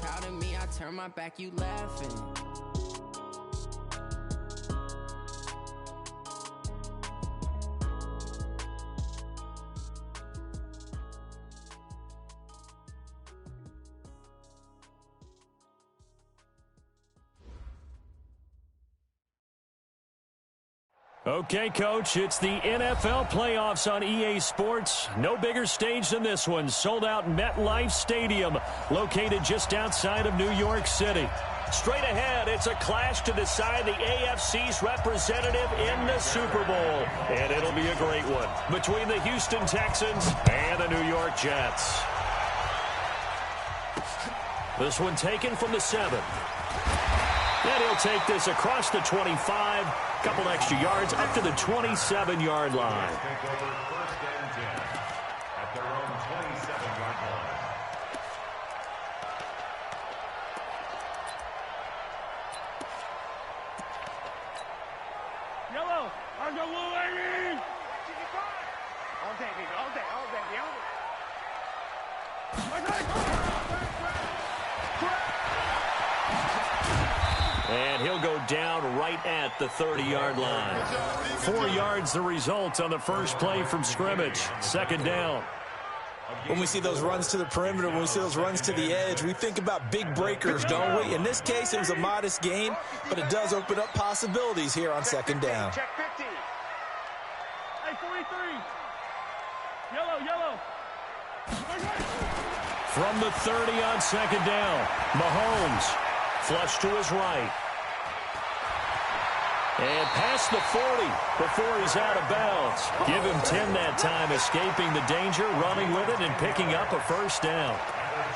proud of me, I turn my back, you laughing. Okay, Coach, it's the NFL playoffs on EA Sports. No bigger stage than this one. Sold out MetLife Stadium, located just outside of New York City. Straight ahead, it's a clash to decide the AFC's representative in the Super Bowl. And it'll be a great one between the Houston Texans and the New York Jets. This one taken from the 7. And he'll take this across the 25. Couple extra yards up to the 27-yard line. Take over first and 10 at their own 27-yard line. Yellow, I go little lady. All day, baby, all day, all day, And he'll go down right at the 30-yard line. 4 yards the result on the first play from scrimmage. Second down. When we see those runs to the perimeter, when we see those runs to the edge, we think about big breakers, don't we? In this case, it was a modest gain, but it does open up possibilities here on second down. Check 50. Hey, 43. Yellow. From the 30 on second down, Mahomes flush to his right. And past the 40 before he's out of bounds. Give him 10 that time, escaping the danger, running with it, and picking up a first down.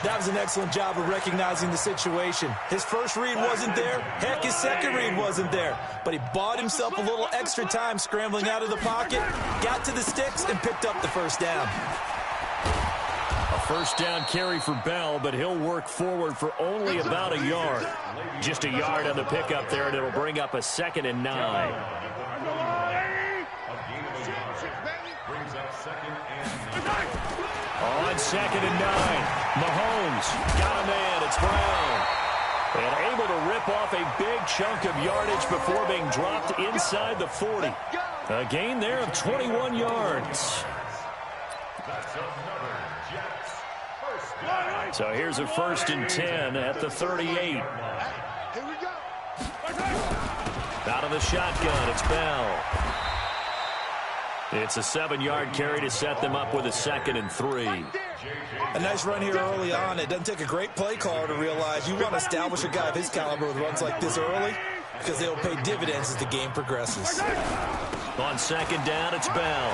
That was an excellent job of recognizing the situation. His first read wasn't there. Heck, his second read wasn't there. But he bought himself a little extra time scrambling out of the pocket, got to the sticks, and picked up the first down. A first down carry for Bell, but he'll work forward for only about a yard. Just a yard on the pickup there, and it'll bring up a 2nd and 9. On 2nd and 9, Mahomes got a man. It's Brown. And able to rip off a big chunk of yardage before being dropped inside the 40. A gain there of 21 yards. So here's a 1st and 10 at the 38. Here we go. Out of the shotgun, it's Bell. It's a 7-yard carry to set them up with a 2nd and 3. A nice run here early on. It doesn't take a great play caller to realize you want to establish a guy of his caliber with runs like this early because they'll pay dividends as the game progresses. On 2nd down, it's Bell.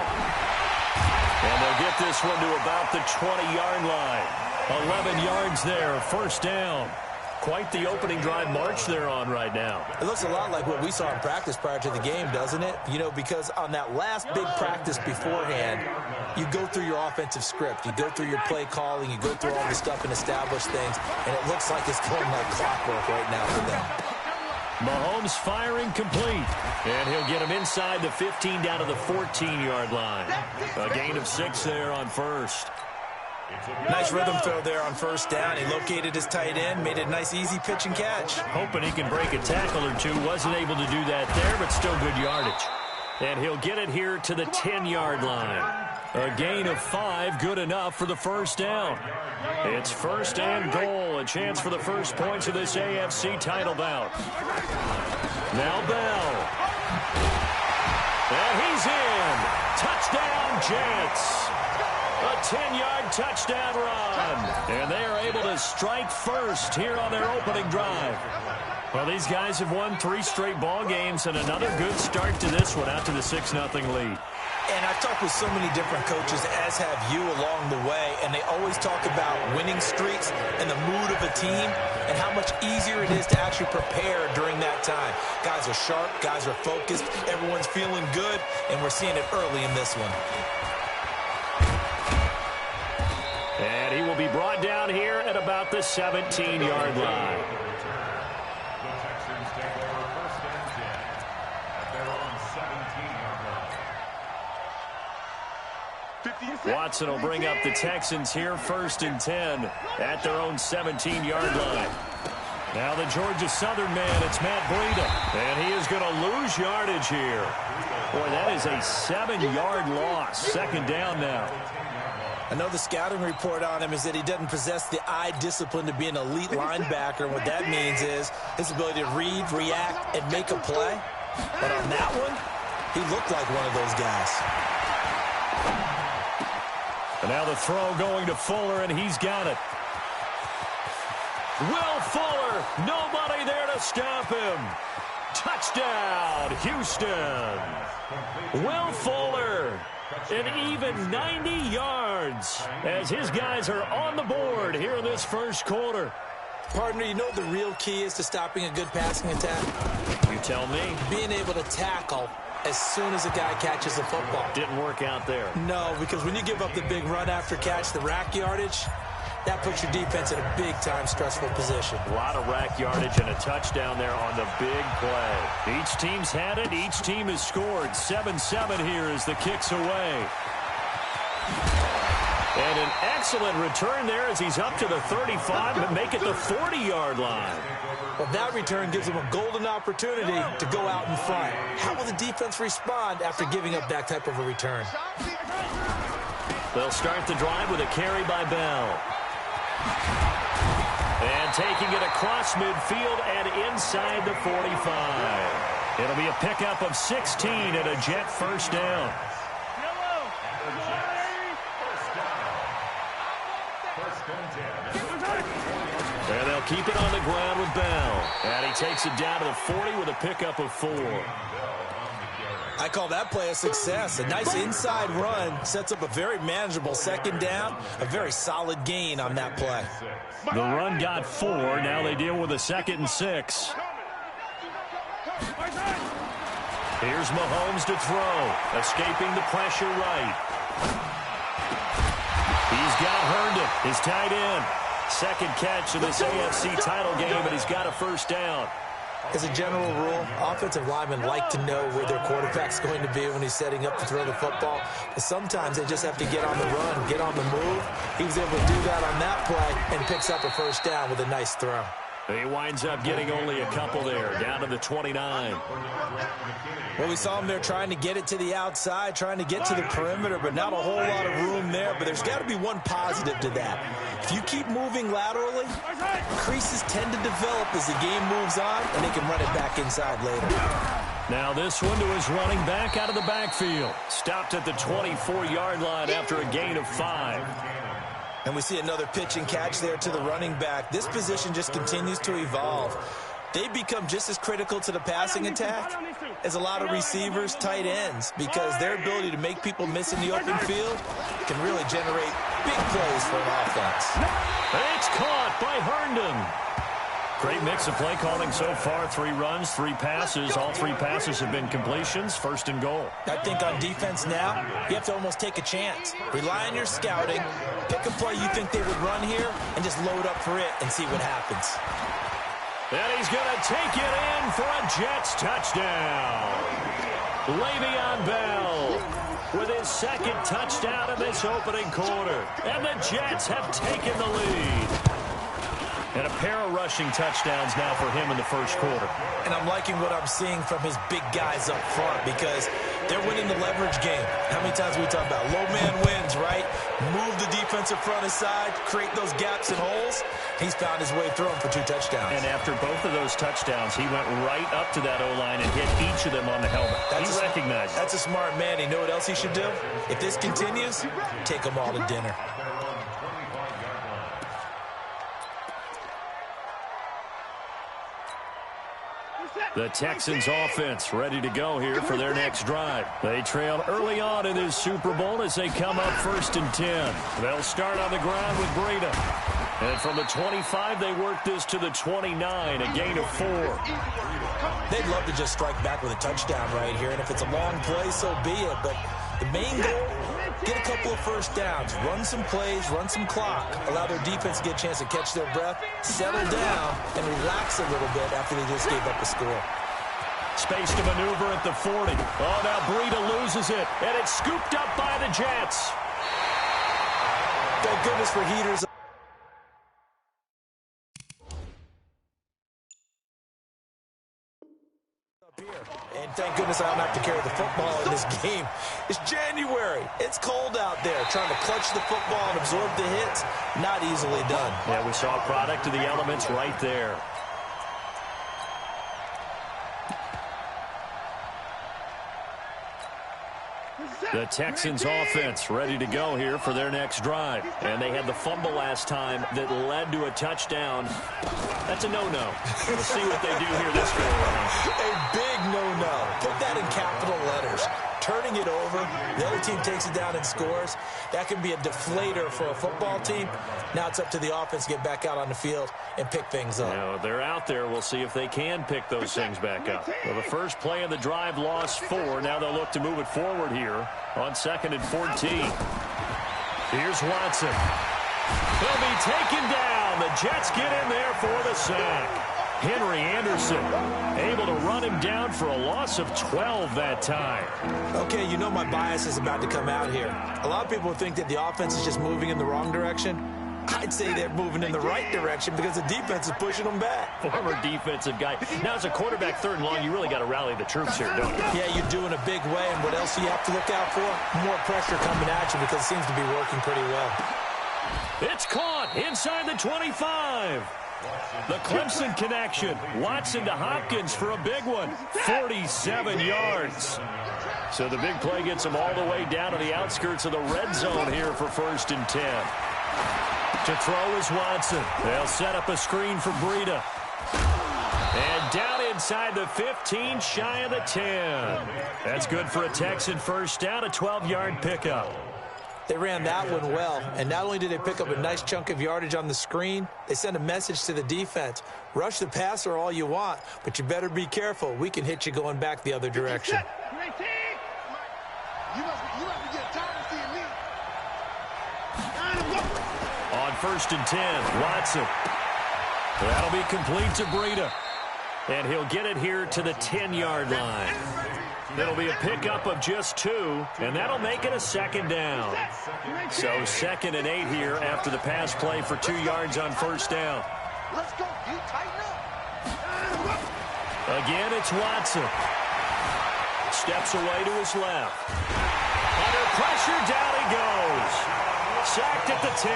And they'll get this one to about the 20-yard line. 11 yards there, first down. Quite the opening drive march they're on right now. It looks a lot like what we saw in practice prior to the game, doesn't it? You know, because on that last big practice beforehand, you go through your offensive script. You go through your play calling. You go through all the stuff and establish things. And it looks like it's going like clockwork right now for them. Mahomes firing complete. And he'll get him inside the 15 down to the 14-yard line. A gain of 6 there on first. Nice rhythm throw there on first down. He located his tight end, made it a nice, easy pitch and catch. Hoping he can break a tackle or two. Wasn't able to do that there, but still good yardage. And he'll get it here to the 10-yard line. A gain of 5, good enough for the first down. It's 1st and goal, a chance for the first points of this AFC title bout. Now Bell. And he's in. Touchdown, Jets. A 10-yard touchdown run. And they are able to strike first here on their opening drive. Well, these guys have won 3 straight ball games and another good start to this one out to the 6-0 lead. And I've talked with so many different coaches, as have you along the way, and they always talk about winning streaks and the mood of a team and how much easier it is to actually prepare during that time. Guys are sharp, guys are focused, everyone's feeling good, and we're seeing it early in this one. And he will be brought down here at about the 17-yard line. The Texans take over 1st and 10 at their own 17-yard line. 50 Watson will bring up the Texans here 1st and 10 at their own 17-yard line. Now the Georgia Southern man, it's Matt Breida. And he is going to lose yardage here. Boy, that is a 7-yard loss. 2nd down now. I know the scouting report on him is that he doesn't possess the eye discipline to be an elite linebacker. And what that means is his ability to read, react, and make a play. But on that one, he looked like one of those guys. And now the throw going to Fuller, and he's got it. Will Fuller, nobody there to stop him. Touchdown, Houston. Will Fuller, an even 90 yards as his guys are on the board here in this 1st quarter. Partner, you know what the real key is to stopping a good passing attack? You tell me. Being able to tackle as soon as a guy catches the football. Didn't work out there. No, because when you give up the big run after catch, the rack yardage, that puts your defense in a big-time stressful position. A lot of rack yardage and a touchdown there on the big play. Each team's had it. Each team has scored. 7-7 here as the kick's away. And an excellent return there as he's up to the 35, but make it the 40-yard line. Well, that return gives them a golden opportunity to go out in front. How will the defense respond after giving up that type of a return? They'll start the drive with a carry by Bell. And taking it across midfield and inside the 45. It'll be a pickup of 16 and a Jet 1st down. And they'll keep it on the ground with Bell. And he takes it down to the 40 with a pickup of 4. I call that play a success. A nice inside run sets up a very manageable 2nd down. A very solid gain on that play. The run got 4. Now they deal with a 2nd and 6. Here's Mahomes to throw. Escaping the pressure right. He's got Herndon, his tight end. 2nd catch of this AFC title game, and he's got a 1st down. As a general rule, offensive linemen like to know where their quarterback's going to be when he's setting up to throw the football. But sometimes they just have to get on the run, get on the move. He was able to do that on that play and picks up a 1st down with a nice throw. He winds up getting only a couple there, down to the 29. Well, we saw him there trying to get it to the outside, trying to get to the perimeter, but not a whole lot of room there. But there's got to be one positive to that. If you keep moving laterally, creases tend to develop as the game moves on, and they can run it back inside later. Now this one to his running back out of the backfield. Stopped at the 24-yard line after a gain of 5. And we see another pitch and catch there to the running back. This position just continues to evolve. They become just as critical to the passing attack as a lot of receivers, tight ends, because their ability to make people miss in the open field can really generate big plays for an offense. It's caught by Herndon. Great mix of play calling so far. 3 runs, 3 passes. All 3 passes have been completions. 1st and goal. I think on defense now, you have to almost take a chance. Rely on your scouting. Pick a play you think they would run here and just load up for it and see what happens. And he's going to take it in for a Jets touchdown. Le'Veon Bell with his 2nd touchdown of this opening quarter. And the Jets have taken the lead. And a pair of rushing touchdowns now for him in the 1st quarter. And I'm liking what I'm seeing from his big guys up front because they're winning the leverage game. How many times we talk about low man wins, right? Move the defensive front aside, create those gaps and holes. He's found his way through them for 2 touchdowns. And after both of those touchdowns, he went right up to that O-line and hit each of them on the helmet. He recognized it. That's a smart man. You know what else he should do? If this continues, take them all to dinner. The Texans offense ready to go here for their next drive. They trail early on in this Super Bowl as they come up 1st and 10. They'll start on the ground with Breida. And from the 25, they work this to the 29, a gain of 4. They'd love to just strike back with a touchdown right here, and if it's a long play, so be it. But the main goal, get a couple of 1st downs, run some plays, run some clock, allow their defense to get a chance to catch their breath, settle down, and relax a little bit after they just gave up a score. Space to maneuver at the 40. Oh, now Breida loses it, and it's scooped up by the Jets. Thank goodness for heaters. And thank goodness I don't have to carry the football in this game. It's January. It's cold out there. Trying to clutch the football and absorb the hits, not easily done. Yeah, we saw a product of the elements right there. The Texans offense ready to go here for their next drive. And they had the fumble last time that led to a touchdown. That's a no-no. We'll see what they do here this go around. A big no-no. Put that in capital letters. Turning it over, the other team takes it down and scores. That can be a deflator for a football team. Now it's up to the offense to get back out on the field and pick things up. Now, they're out there. We'll see if they can pick those things back up. Well, the first play of the drive lost 4. Now they'll look to move it forward here on 2nd and 14. Here's Watson. He'll be taken down. The Jets get in there for the sack. Henry Anderson able to run him down for a loss of 12 that time. Okay, you know my bias is about to come out here. A lot of people think that the offense is just moving in the wrong direction. I'd say they're moving in the right direction because the defense is pushing them back. Former defensive guy. Now, as a quarterback 3rd and long, you really got to rally the troops here, don't you? Yeah, you do in a big way, and what else do you have to look out for? More pressure coming at you because it seems to be working pretty well. It's caught inside the 25. The Clemson connection. Watson to Hopkins for a big one. 47 yards. So the big play gets them all the way down to the outskirts of the red zone here for 1st and 10. To throw is Watson. They'll set up a screen for Breida. And down inside the 15, shy of the 10. That's good for a Texan first down, a 12-yard pickup. They ran that one well, and not only did they pick up a nice chunk of yardage on the screen, they sent a message to the defense. Rush the passer all you want, but you better be careful. We can hit you going back the other direction. On 1st and 10, Watson. That'll be complete to Breida. And he'll get it here to the 10-yard line. It'll be a pickup of just 2, and that'll make it a 2nd down. So 2nd and 8 here after the pass play for 2 yards on 1st down. Let's go. You tighten up. Again, it's Watson. Steps away to his left. Under pressure, down he goes. Sacked at the 10.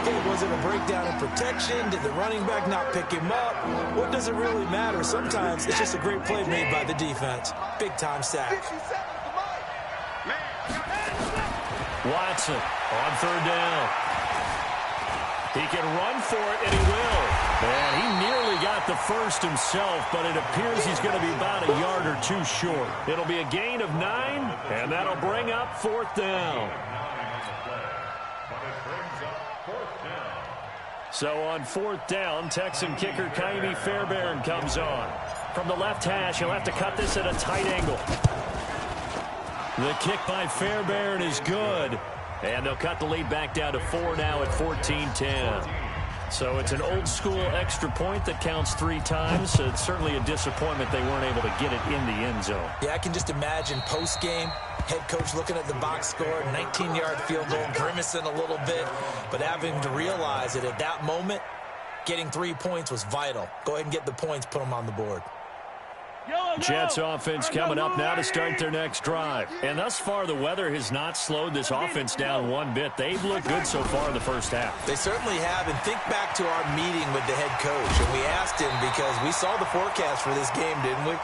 Okay, was it a breakdown in protection? Did the running back not pick him up? What does it really matter? Sometimes it's just a great play made by the defense. Big-time sack. Watson on 3rd down. He can run for it, and he will. And he nearly got the first himself, but it appears he's going to be about a yard or 2 short. It'll be a gain of 9, and that'll bring up 4th down. So on 4th down, Texan kicker Kaimi Fairbairn comes on. From the left hash, he'll have to cut this at a tight angle. The kick by Fairbairn is good. And they'll cut the lead back down to 4 now at 14-10. So it's an old-school extra point that counts 3 times. So it's certainly a disappointment they weren't able to get it in the end zone. Yeah, I can just imagine post-game, head coach looking at the box score, 19-yard field goal, grimacing a little bit, but having to realize that at that moment, getting 3 points was vital. Go ahead and get the points, put them on the board. Jets offense coming up now to start their next drive. And thus far, the weather has not slowed this offense down one bit. They've looked good so far in the first half. They certainly have. And think back to our meeting with the head coach. And we asked him because we saw the forecast for this game, didn't we?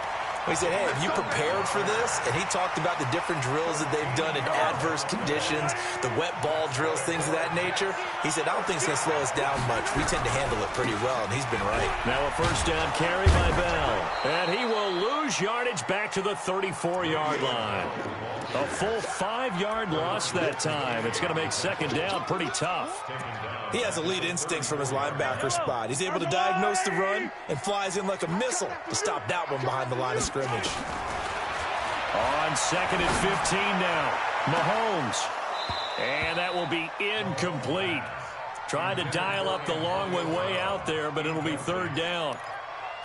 We said, hey, have you prepared for this? And he talked about the different drills that they've done in adverse conditions, the wet ball drills, things of that nature. He said, I don't think it's going to slow us down much. We tend to handle it pretty well, and he's been right. Now a first down carry by Bell. And he will lose yardage back to the 34-yard line. A full 5-yard loss that time. It's going to make second down pretty tough. He has elite instincts from his linebacker spot. He's able to diagnose the run and flies in like a missile to stop that one behind the line of scrimmage. On 2nd and 15 now, Mahomes. And that will be incomplete. Tried to dial up the long one way out there, but it'll be 3rd down.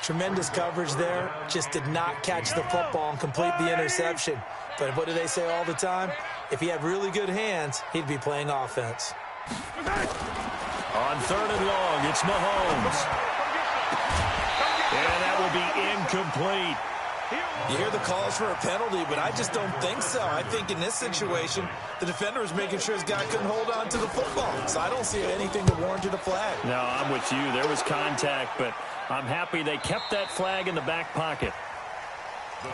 Tremendous coverage there. Just did not catch the football and complete the interception. But what do they say all the time? If he had really good hands, he'd be playing offense. On 3rd and long, it's Mahomes. And that will be incomplete. You hear the calls for a penalty, but I just don't think so. I think in this situation, the defender was making sure his guy couldn't hold on to the football. So I don't see anything that warranted a flag. No, I'm with you. There was contact, but I'm happy they kept that flag in the back pocket.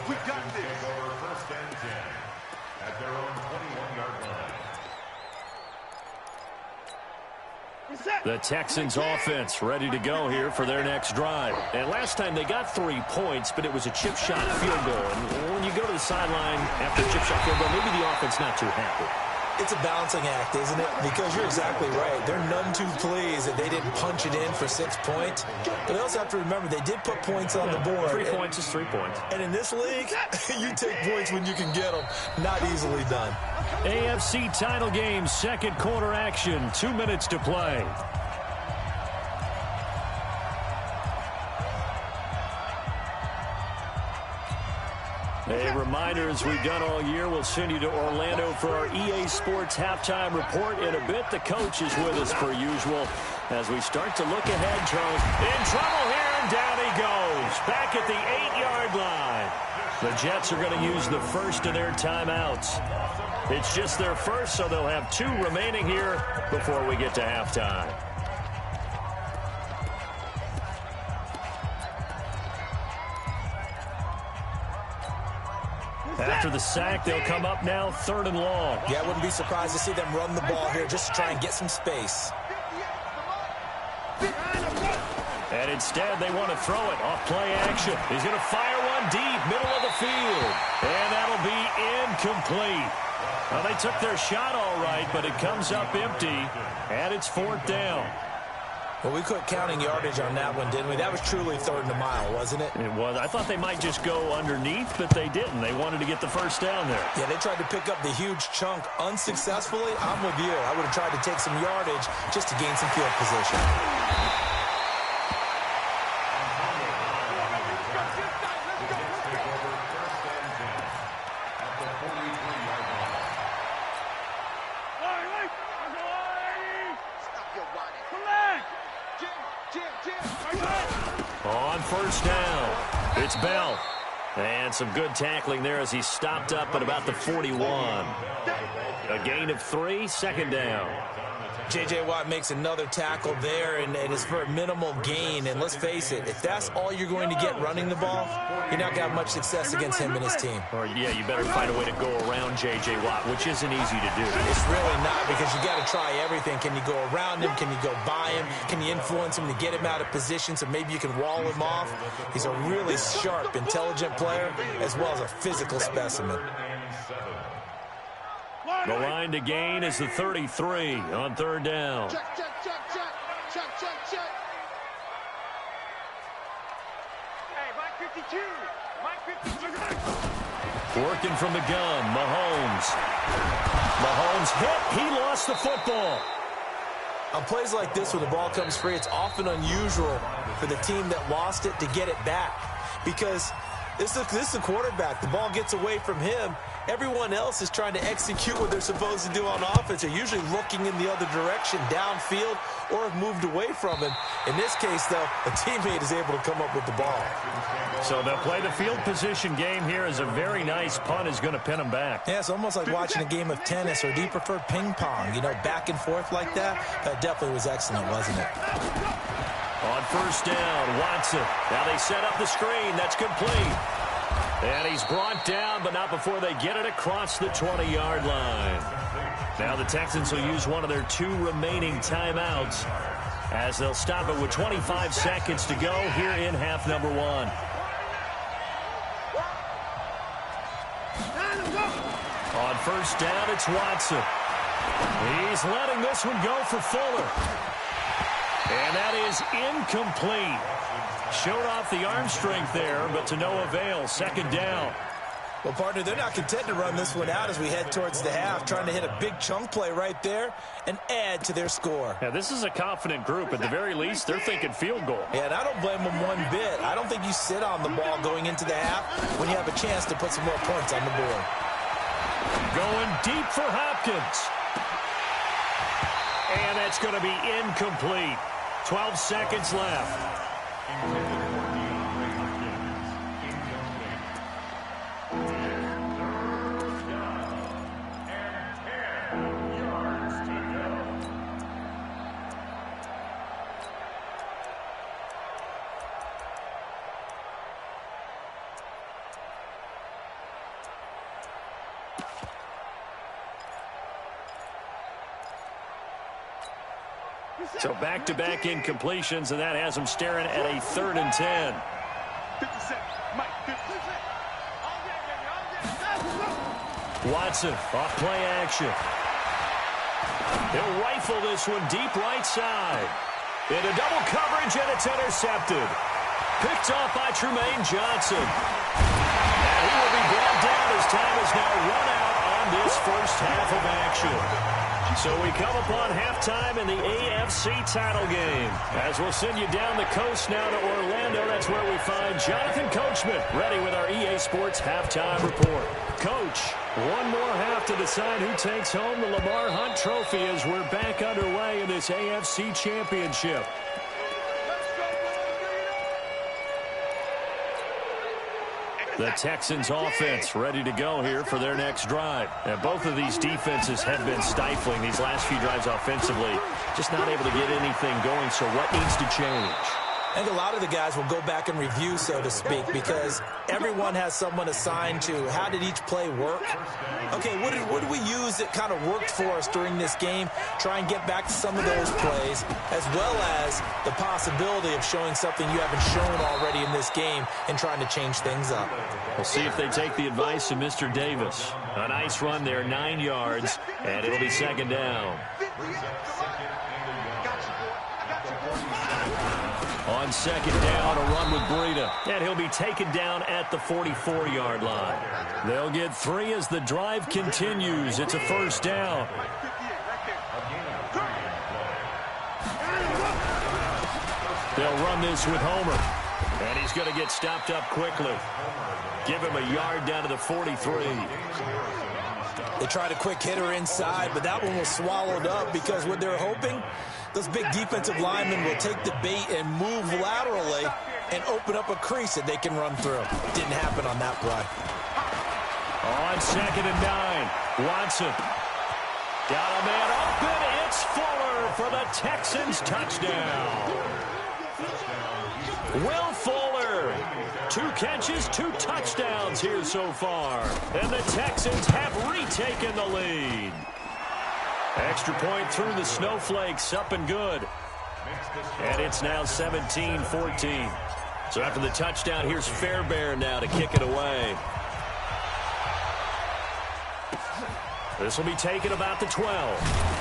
We got this. Over 1st and 10 at their own 21-yard line. The Texans offense ready to go here for their next drive. And last time they got 3 points, but it was a chip shot field goal. And when you go to the sideline after a chip shot field goal, maybe the offense not too happy. It's a balancing act, isn't it? Because you're exactly right. They're none too pleased that they didn't punch it in for 6 points. But they also have to remember they did put points on the board. 3 points is 3 points. And in this league, you take points when you can get them. Not easily done. AFC title game, 2nd quarter action. 2 minutes to play. A reminder, as we've done all year, we'll send you to Orlando for our EA Sports halftime report in a bit. The coach is with us per usual as we start to look ahead. Charles in trouble here, and down he goes. Back at the 8-yard line. The Jets are going to use the first of their timeouts. It's just their first, so they'll have 2 remaining here before we get to halftime. After the sack, they'll come up now 3rd and long. Yeah, I wouldn't be surprised to see them run the ball here just to try and get some space. And instead, they want to throw it off play action. He's going to fire one deep, middle of the field. And that'll be incomplete. Well, they took their shot all right, but it comes up empty, and it's 4th down. Well, we quit counting yardage on that one, didn't we? That was truly 3rd and a mile, wasn't it? It was. I thought they might just go underneath, but they didn't. They wanted to get the first down there. Yeah, they tried to pick up the huge chunk unsuccessfully. I'm with you. I would have tried to take some yardage just to gain some field position. On 1st down, it's Bell. And some good tackling there as he stopped up at about the 41. A gain of 3, 2nd down. J.J. Watt makes another tackle there, and it's for a minimal gain. And let's face it, if that's all you're going to get running the ball, you're not going to have much success against him and his team. Or, yeah, you better find a way to go around J.J. Watt, which isn't easy to do. It's really not, because you got to try everything. Can you go around him? Can you go by him? Can you influence him to get him out of position so maybe you can wall him off? He's a really sharp, intelligent player, as well as a physical specimen. The line to gain is the 33 on 3rd down. Check. Hey, Mike 52. Mike 52. Working from the gun, Mahomes. Mahomes hit. He lost the football. On plays like this, when the ball comes free, it's often unusual for the team that lost it to get it back, because this is the quarterback. The ball gets away from him. Everyone else is trying to execute what they're supposed to do on offense. They're usually looking in the other direction, downfield, or have moved away from him. In this case, though, a teammate is able to come up with the ball. So they'll play the field position game here as a very nice punt is going to pin them back. Yeah, it's almost like watching a game of tennis, or do you prefer ping pong? You know, back and forth like that? That definitely was excellent, wasn't it? On 1st down, Watson. Now they set up the screen. That's complete. And he's brought down, but not before they get it across the 20-yard line. Now the Texans will use one of their 2 remaining timeouts as they'll stop it with 25 seconds to go here in half number 1. On 1st down, it's Watson. He's letting this one go for Fuller. And that is incomplete. Showed off the arm strength there, but to no avail. 2nd down. Well, partner, they're not content to run this one out as we head towards the half, trying to hit a big chunk play right there and add to their score. Yeah, this is a confident group. At the very least, they're thinking field goal. Yeah, and I don't blame them one bit. I don't think you sit on the ball going into the half when you have a chance to put some more points on the board. Going deep for Hopkins. And that's going to be incomplete. 12 seconds left. So back-to-back incompletions, and that has them staring at a 3rd and 10. Watson off play action. He'll rifle this one deep right side. Into double coverage, and it's intercepted. Picked off by Tremaine Johnson. And he will be brought down as time is now run out on this first half of action. So we come upon halftime in the AFC title game. As we'll send you down the coast now to Orlando, that's where we find Jonathan Coachman ready with our EA Sports halftime report. Coach, one more half to decide who takes home the Lamar Hunt Trophy as we're back underway in this AFC Championship. The Texans offense ready to go here for their next drive. And both of these defenses have been stifling these last few drives offensively. Just not able to get anything going, so what needs to change? I think a lot of the guys will go back and review, so to speak, because everyone has someone assigned to how did each play work. Okay, what did we use that kind of worked for us during this game? Try and get back to some of those plays, as well as the possibility of showing something you haven't shown already in this game and trying to change things up. We'll see if they take the advice of Mr. Davis. A nice run there, 9 yards, and it'll be 2nd down. On 2nd down, a run with Breida. And he'll be taken down at the 44-yard line. They'll get 3 as the drive continues. It's a 1st down. They'll run this with Homer. And he's going to get stopped up quickly. Give him a yard down to the 43. They tried a quick hitter inside, but that one was swallowed up because what they're hoping, those big defensive linemen will take the bait and move laterally and open up a crease that they can run through. Didn't happen on that play. On 2nd and 9, Watson. Got a man open. It's Fuller for the Texans touchdown. Will Fuller. 2 catches, 2 touchdowns here so far. And the Texans have retaken the lead. Extra point through the snowflakes, up and good. And it's now 17-14. So after the touchdown, here's Fairbairn now to kick it away. This will be taken about the 12.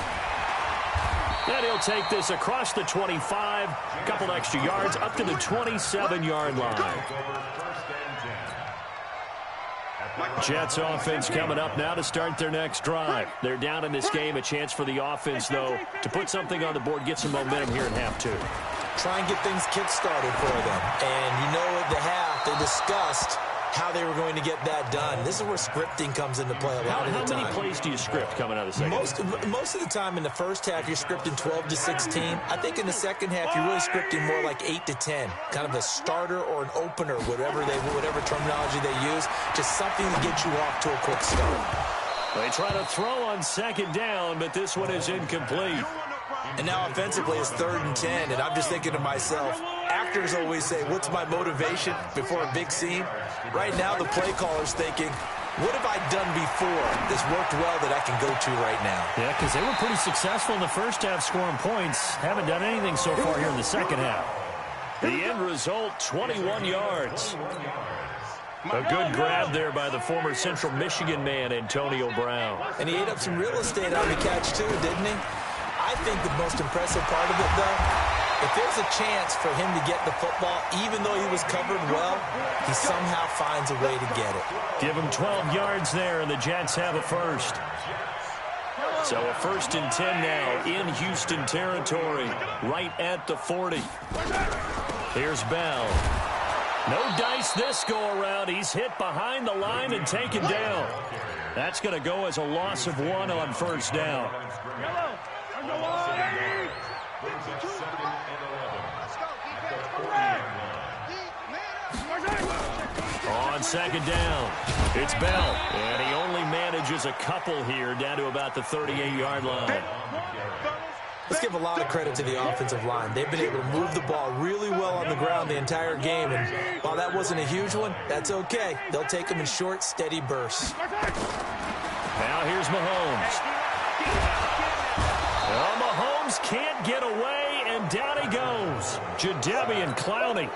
And he'll take this across the 25, a couple extra yards, up to the 27-yard line. Jets offense coming up now to start their next drive. They're down in this game. A chance for the offense, though, to put something on the board, get some momentum here in half 2. Try and get things kick-started for them. And you know at the half, they discussed how they were going to get that done. This is where scripting comes into play a lot of the time. How many plays do you script coming out of the second? Most of the time in the first half, you're scripting 12 to 16. I think in the second half, you're really scripting more like 8 to 10. Kind of a starter or an opener, whatever terminology they use. Just something to get you off to a quick start. They try to throw on 2nd down, but this one is incomplete. And now offensively it's 3rd and 10, and I'm just thinking to myself, actors always say, what's my motivation before a big scene? Right now the play caller's thinking, what have I done before that's worked well that I can go to right now? Yeah, because they were pretty successful in the first half scoring points. Haven't done anything so far here in the second half. The end result, 21 yards. A good grab there by the former Central Michigan man, Antonio Brown. And he ate up some real estate on the catch too, didn't he? I think the most impressive part of it, though, If there's a chance for him to get the football, even though he was covered well, he somehow finds a way to get it. Give him 12 yards there, and the Jets have a first. So a 1st and 10 now in Houston territory, right at the 40. Here's Bell. No dice this go-around. He's hit behind the line and taken down. That's going to go as a loss of 1 on 1st down. On 2nd down, it's Bell, and he only manages a couple here down to about the 38-yard line. Let's give a lot of credit to the offensive line. They've been able to move the ball really well on the ground the entire game, and while that wasn't a huge one, that's okay. They'll take them in short, steady bursts. Now here's Mahomes. Well, Mahomes can't get away, and down he goes. Jadeveon Clowney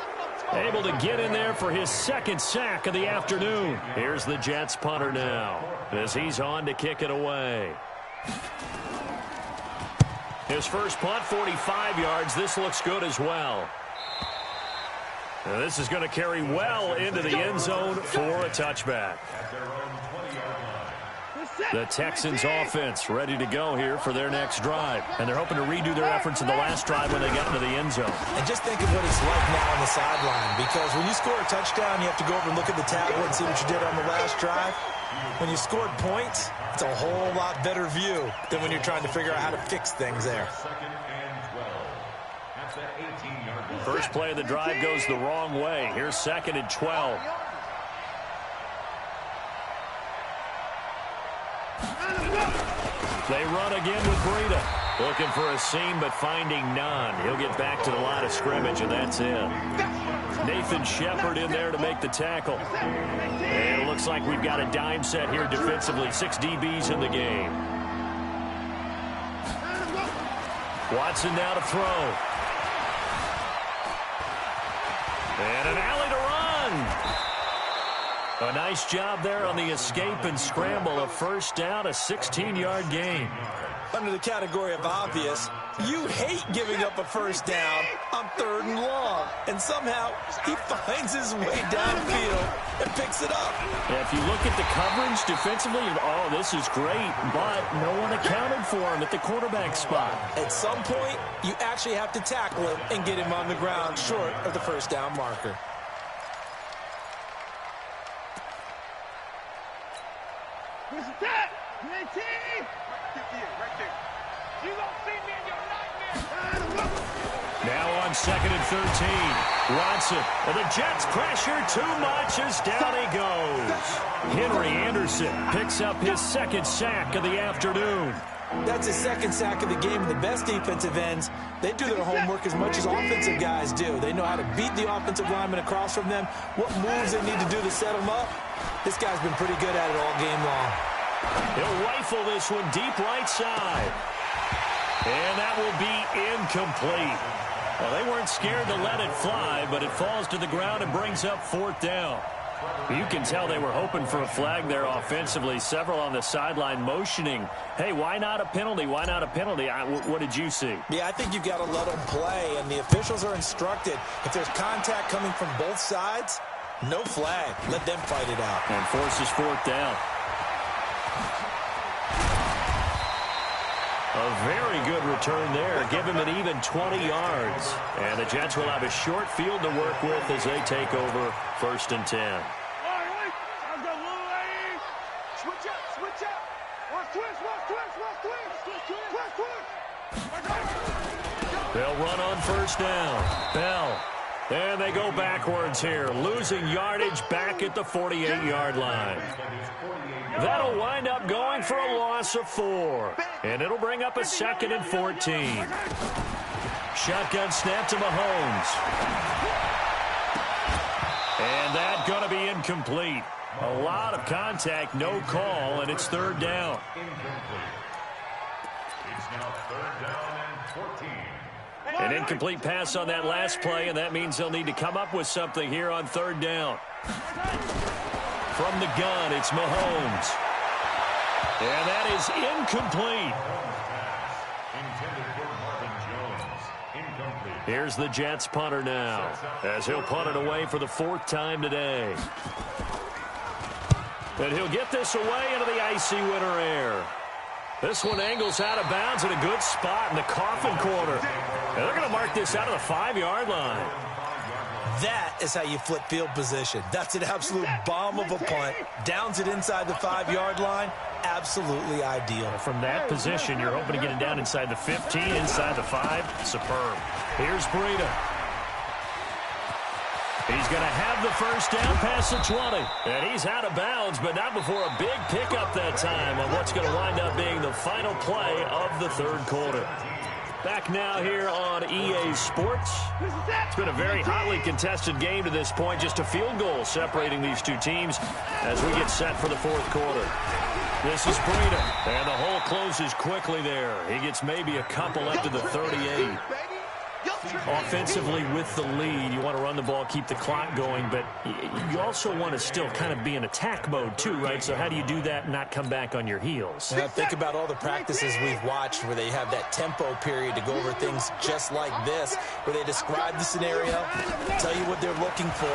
able to get in there for his 2nd sack of the afternoon. Here's the Jets punter now as he's on to kick it away. His first punt, 45 yards. This looks good as well. Now this is going to carry well into the end zone for a touchback. The Texans offense ready to go here for their next drive. And they're hoping to redo their efforts in the last drive when they got into the end zone. And just think of what it's like now on the sideline, because when you score a touchdown, you have to go over and look at the tablet and see what you did on the last drive. When you scored points, it's a whole lot better view than when you're trying to figure out how to fix things there. First play of the drive goes the wrong way. Here's 2nd and 12. They run again with Breida. Looking for a seam, but finding none. He'll get back to the line of scrimmage, and that's it. Nathan Shepard in there to make the tackle. And it looks like we've got a dime set here defensively. 6 DBs in the game. Watson now to throw. And an alley to run. A nice job there on the escape and scramble. A 1st down, a 16-yard gain. Under the category of obvious, you hate giving up a 1st down on 3rd and long. And somehow, he finds his way downfield and picks it up. Yeah, if you look at the coverage defensively, oh, this is great, but no one accounted for him at the quarterback spot. At some point, you actually have to tackle him and get him on the ground short of the 1st down marker. Where's that? 19! Right there. You don't see me in your nightmare. Now on 2nd and 13. Watson. Well, the Jets pressure too much as down he goes. Henry Anderson picks up his 2nd sack of the afternoon. That's his 2nd sack of the game. And the best defensive ends, they do their homework as much as offensive guys do. They know how to beat the offensive lineman across from them, what moves they need to do to set them up. This guy's been pretty good at it all game long. He'll rifle this one deep right side. And that will be incomplete. Well, they weren't scared to let it fly, but it falls to the ground and brings up 4th down. You can tell they were hoping for a flag there offensively. Several on the sideline motioning, hey, why not a penalty? Why not a penalty? What did you see? Yeah, I think you've got to let them play, and the officials are instructed. If there's contact coming from both sides, no flag. Let them fight it out. And forces 4th down. A very good return there. Give him an even 20 yards. And the Jets will have a short field to work with as they take over 1st and 10. I've got little lady. Switch up. Watch twist. They'll run on 1st down. Bell. And they go backwards here, losing yardage back at the 48-yard line. That'll wind up going for a loss of 4. And it'll bring up a 2nd and 14. Shotgun snap to Mahomes. And that's going to be incomplete. A lot of contact, no call, and it's 3rd down. It's now 3rd down and 14. An incomplete pass on that last play, and that means they'll need to come up with something here on 3rd down. From the gun, it's Mahomes. And that is incomplete. Intended for Marvin Jones. Incomplete. Here's the Jets punter now, as he'll punt it away for the 4th time today. And he'll get this away into the icy winter air. This one angles out of bounds in a good spot in the coffin corner. And they're going to mark this out of the 5-yard line. That is how you flip field position. That's an absolute bomb of a punt. Downs it inside the 5-yard line. Absolutely ideal. From that position, you're hoping to get it down inside the 15, inside the 5. Superb. Here's Breida. He's going to have the first down past the 20. And he's out of bounds, but not before a big pickup that time on what's going to wind up being the final play of the 3rd quarter. Back now here on EA Sports. It's been a very hotly contested game to this point. Just a field goal separating these two teams as we get set for the 4th quarter. This is Breida, and the hole closes quickly there. He gets maybe a couple up to the 38. Offensively with the lead, you want to run the ball, keep the clock going, but you also want to still kind of be in attack mode too, right? So how do you do that and not come back on your heels? Think about all the practices we've watched where they have that tempo period to go over things just like this, where they describe the scenario, tell you what they're looking for,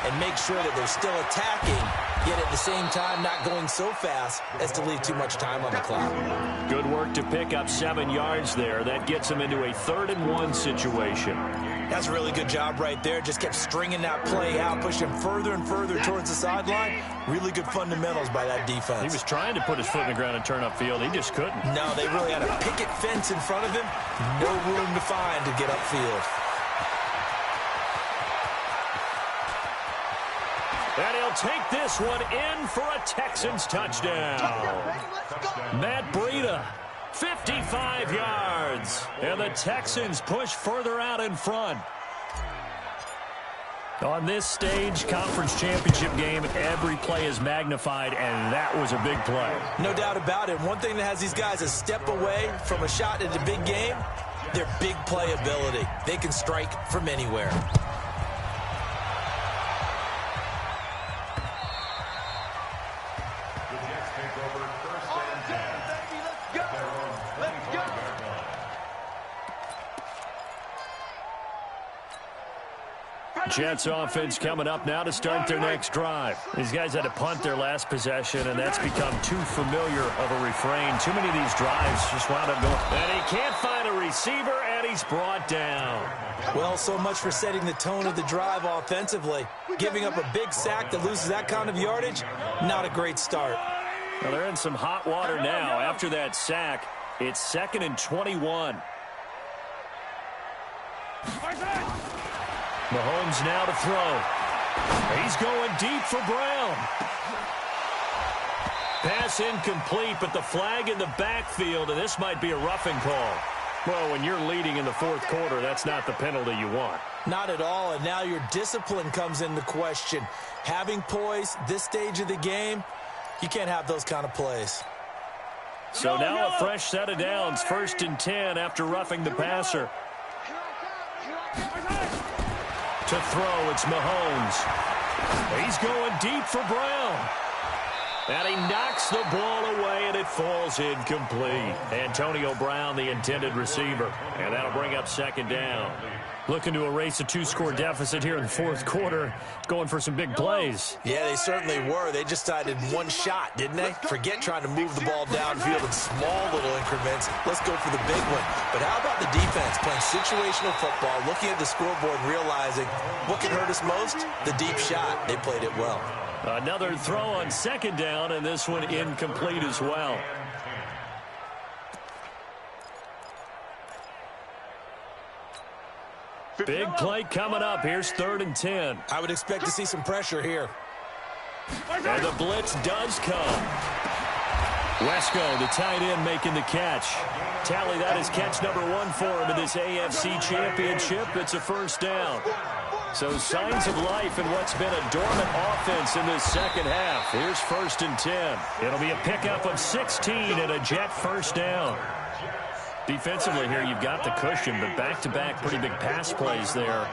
and make sure that they're still attacking, yet at the same time not going so fast as to leave too much time on the clock. Good work to pick up 7 yards there. That gets them into a 3rd and 1 situation. That's a really good job right there. Just kept stringing that play out, pushing further and further towards the sideline. Really good fundamentals by that defense. He was trying to put his foot in the ground and turn upfield. He just couldn't. No, they really had a picket fence in front of him. No room to find to get upfield. And he'll take this one in for a Texans touchdown. Matt Breida, 55 yards. And the Texans push further out in front. On this stage, conference championship game, every play is magnified, and that was a big play. No doubt about it. One thing that has these guys a step away from a shot at a big game, their big play ability. They can strike from anywhere. Jets offense coming up now to start their next drive. These guys had to punt their last possession, and that's become too familiar of a refrain. Too many of these drives just wound up going. And he can't find a receiver, and he's brought down. Well, so much for setting the tone of the drive offensively. Giving up a big sack that loses that kind of yardage, not a great start. Well, they're in some hot water now. After that sack, it's 2nd and 21. Mahomes now to throw. He's going deep for Brown. Pass incomplete, but the flag in the backfield, and this might be a roughing call. Well, when you're leading in the 4th quarter, that's not the penalty you want. Not at all, and now your discipline comes into question. Having poise this stage of the game, you can't have those kind of plays. So now a fresh set of downs, 1st and 10 after roughing the passer. To throw, it's Mahomes. He's going deep for Brown. And he knocks the ball away, and it falls incomplete. Antonio Brown, the intended receiver. And that'll bring up 2nd down. Looking to erase a 2-score deficit here in the 4th quarter. Going for some big plays. Yeah, they certainly were. They just decided one shot, didn't they? Forget trying to move the ball downfield in small little increments. Let's go for the big one. But how about the defense playing situational football, looking at the scoreboard and realizing what can hurt us most? The deep shot. They played it well. Another throw on 2nd down, and this one incomplete as well. Big play coming up. Here's 3rd and 10. I would expect to see some pressure here. And the blitz does come. Wesco, the tight end, making the catch. Tally, that is catch number 1 for him in this AFC Championship. It's a 1st down. So signs of life in what's been a dormant offense in this 2nd half. Here's 1st and 10. It'll be a pickup of 16 and a Jet 1st down. Defensively here, you've got the cushion, but back-to-back pretty big pass plays there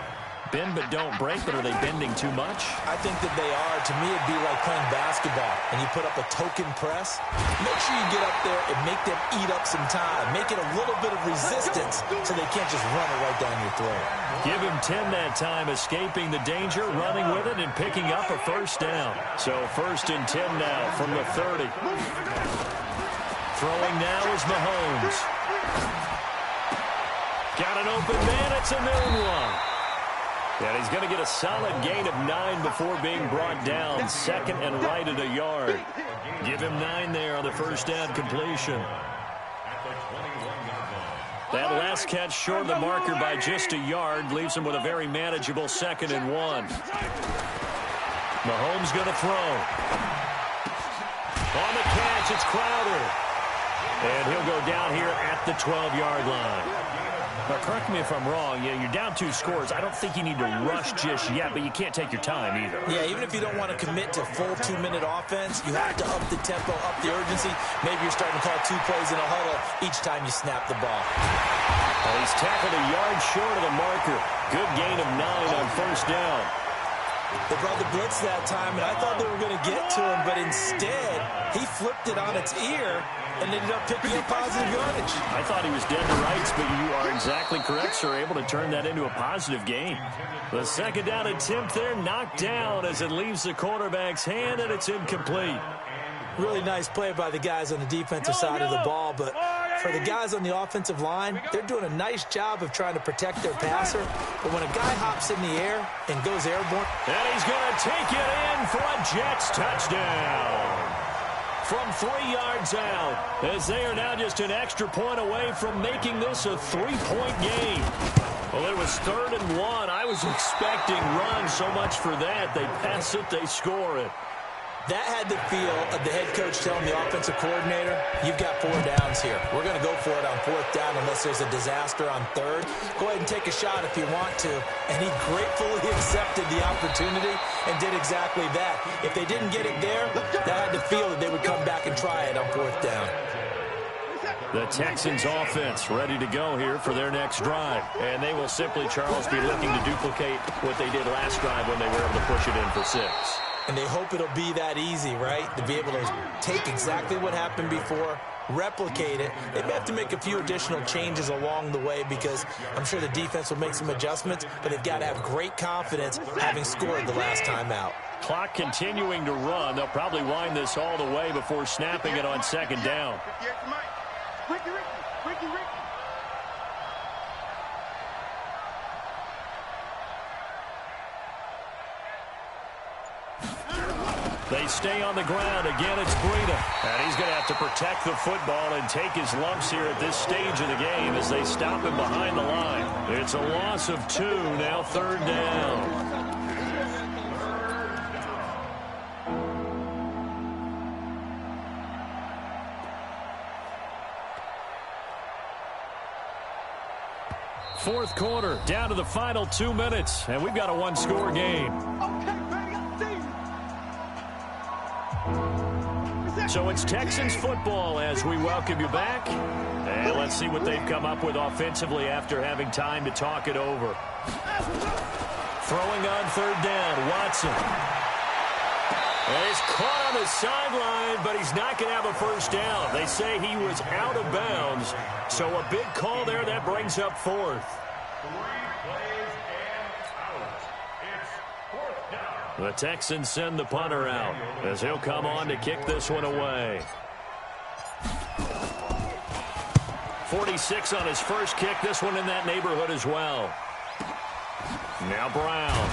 bend but don't break, but are they bending too much? I think that they are. To me, it'd be like playing basketball, and you put up a token press. Make sure you get up there and make them eat up some time. Make it a little bit of resistance so they can't just run it right down your throat. Give him 10 that time, escaping the danger, running with it, and picking up a first down. So 1st and 10 now from the 30. Throwing now is Mahomes. Got an open man. It's a noon one. And he's going to get a solid gain of 9 before being brought down. 2nd and right at a yard. Give him 9 there on the first down completion. That last catch short of the marker by just a yard leaves him with a very manageable 2nd and 1. Mahomes going to throw. On the catch, it's Crowder. And he'll go down here at the 12-yard line. Now, correct me if I'm wrong. Yeah, you're down 2 scores. I don't think you need to rush just yet, but you can't take your time either. Yeah, even if you don't want to commit to full 2-minute offense, you have to up the tempo, up the urgency. Maybe you're starting to call 2 plays in a huddle each time you snap the ball. Well, he's tackled a yard short of the marker. Good gain of 9 on first down. They brought the blitz that time, and I thought they were going to get to him, but instead, he flipped it on its ear and ended up picking up positive yardage. I thought he was dead to rights, but you are exactly correct, sir. Able to turn that into a positive gain. The 2nd down attempt there knocked down as it leaves the quarterback's hand, and it's incomplete. Really nice play by the guys on the defensive side of the ball, but for the guys on the offensive line, they're doing a nice job of trying to protect their passer. But when a guy hops in the air and goes airborne... And he's going to take it in for a Jets touchdown. From 3 yards out, as they are now just an extra point away from making this a 3-point game. Well, it was 3rd and 1. I was expecting run so much for that. They pass it, they score it. That had the feel of the head coach telling the offensive coordinator, you've got 4 downs here. We're going to go for it on 4th down unless there's a disaster on 3rd. Go ahead and take a shot if you want to. And he gratefully accepted the opportunity and did exactly that. If they didn't get it there, that had the feel that they would come back and try it on 4th down. The Texans offense ready to go here for their next drive. And they will simply, Charles, be looking to duplicate what they did last drive when they were able to push it in for 6. And they hope it'll be that easy, right? To be able to take exactly what happened before, replicate it. They may have to make a few additional changes along the way because I'm sure the defense will make some adjustments, but they've got to have great confidence having scored the last time out. Clock continuing to run. They'll probably wind this all the way before snapping it on 2nd down. They stay on the ground. Again, it's Breida. And he's going to have to protect the football and take his lumps here at this stage of the game as they stop him behind the line. It's a loss of 2, now 3rd down. Fourth quarter, down to the final 2 minutes, and we've got a 1-score game. So it's Texans football as we welcome you back. And let's see what they've come up with offensively after having time to talk it over. Throwing on 3rd down, Watson. And he's caught on the sideline, but he's not going to have a first down. They say he was out of bounds. So a big call there that brings up 4th. 3 plays and out. It's 4th down. The Texans send the punter out as he'll come on to kick this one away. 46 on his first kick. This one in that neighborhood as well. Now Brown.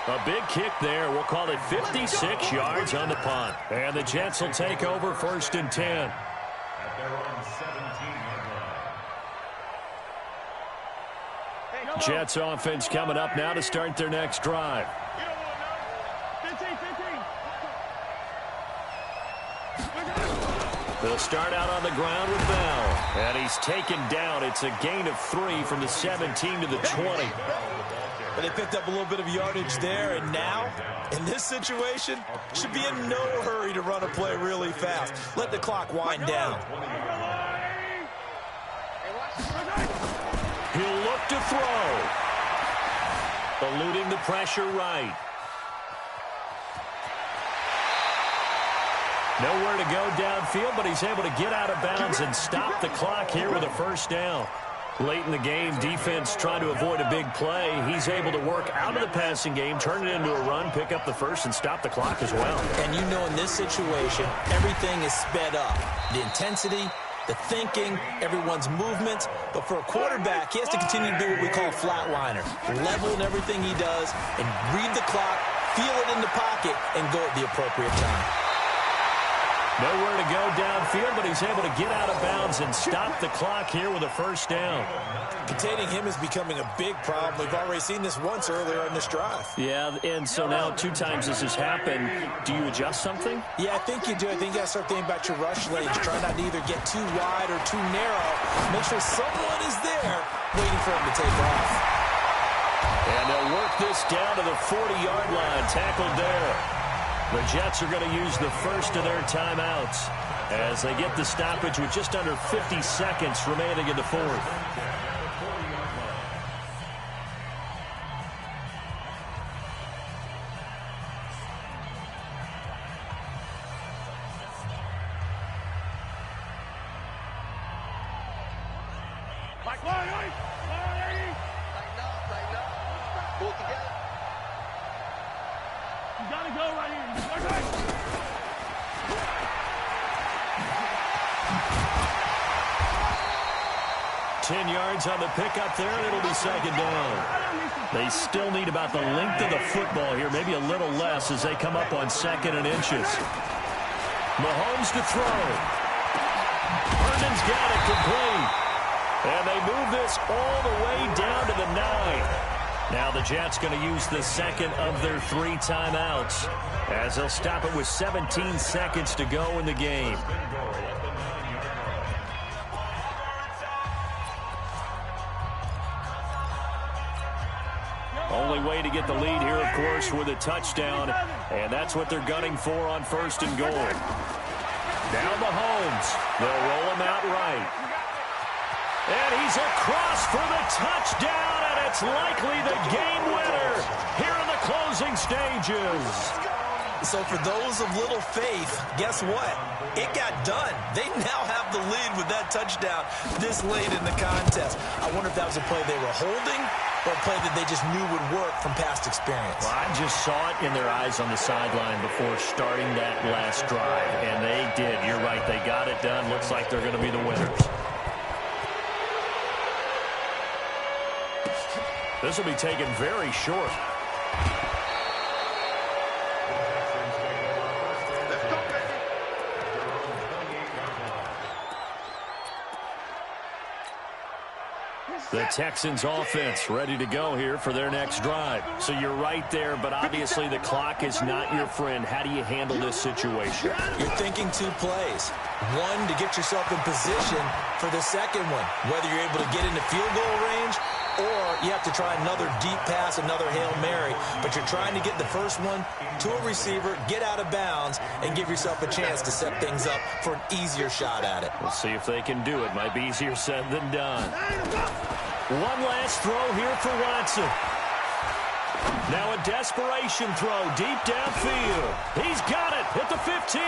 A big kick there. We'll call it 56 yards on the punt. And the Jets will take over 1st and 10. At their own 17-yard line. Jets offense coming up now to start their next drive. They'll start out on the ground with Bell. And he's taken down. It's a gain of 3 from the 17 to the 20. But they picked up a little bit of yardage there, and now, in this situation, should be in no hurry to run a play really fast. Let the clock wind down. He'll look to throw. eluding the pressure right. Nowhere to go downfield, but he's able to get out of bounds and stop the clock here with a first down. Late in the game, defense trying to avoid a big play. He's able to work out of the passing game, turn it into a run, pick up the first, and stop the clock as well. And you know in this situation, everything is sped up. The intensity, the thinking, everyone's movement. But for a quarterback, he has to continue to do what we call a flatliner. Level in everything he does and read the clock, feel it in the pocket, and go at the appropriate time. Nowhere to go downfield, but he's able to get out of bounds and stop the clock here with a first down. Containing him is becoming a big problem. We've already seen this once earlier in this drive. Yeah, and so now 2 times this has happened. Do you adjust something? Yeah, I think you do. I think you got to start thinking about your rush lanes. Try not to either get too wide or too narrow. Make sure someone is there waiting for him to take off. And they'll work this down to the 40-yard line. Tackled there. The Jets are going to use the first of their timeouts as they get the stoppage with just under 50 seconds remaining in the fourth. Pull together. You gotta go right here. Right. 10 yards on the pickup there, and it'll be second down. They still need about the length of the football here, maybe a little less as they come up on 2nd and inches. Mahomes to throw. Herndon's got it complete. And they move this all the way down to the 9. Now the Jets going to use the second of their 3 timeouts as they'll stop it with 17 seconds to go in the game. Only way to get the lead here, of course, with a touchdown, and that's what they're gunning for on 1st and goal. Now Mahomes. They'll roll him out right. And he's across for the touchdown, and it's likely the game winner here in the closing stages. So for those of little faith, guess what? It got done. They now have the lead with that touchdown this late in the contest. I wonder if that was a play they were holding or a play that they just knew would work from past experience. Well, I just saw it in their eyes on the sideline before starting that last drive, and they did. You're right. They got it done. Looks like they're going to be the winners. This will be taken very short. The Texans offense ready to go here for their next drive. So you're right there, but obviously the clock is not your friend. How do you handle this situation? You're thinking 2 plays. One, to get yourself in position for the second one, whether you're able to get into field goal range or you have to try another deep pass, another Hail Mary. But you're trying to get the first one to a receiver, get out of bounds, and give yourself a chance to set things up for an easier shot at it. We'll see if they can do it. Might be easier said than done. One last throw here for Watson. Now a desperation throw deep downfield. He's got it at the 15.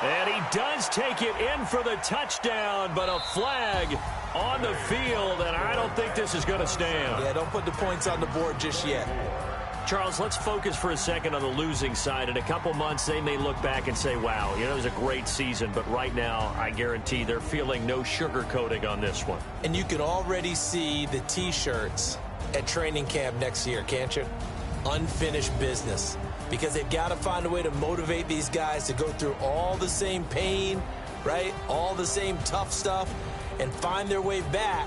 And he does take it in for the touchdown, but a flag on the field, and I don't think this is going to stand. Yeah, don't put the points on the board just yet. Charles, let's focus for a second on the losing side. In a couple months, they may look back and say, wow, it was a great season. But right now, I guarantee they're feeling no sugarcoating on this one. And you can already see the T-shirts at training camp next year, can't you? Unfinished business. Because they've got to find a way to motivate these guys to go through all the same pain, right? All the same tough stuff, and find their way back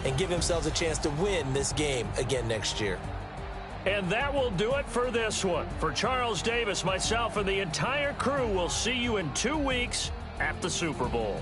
and give themselves a chance to win this game again next year. And that will do it for this one. For Charles Davis, myself, and the entire crew, we'll see you in 2 weeks at the Super Bowl.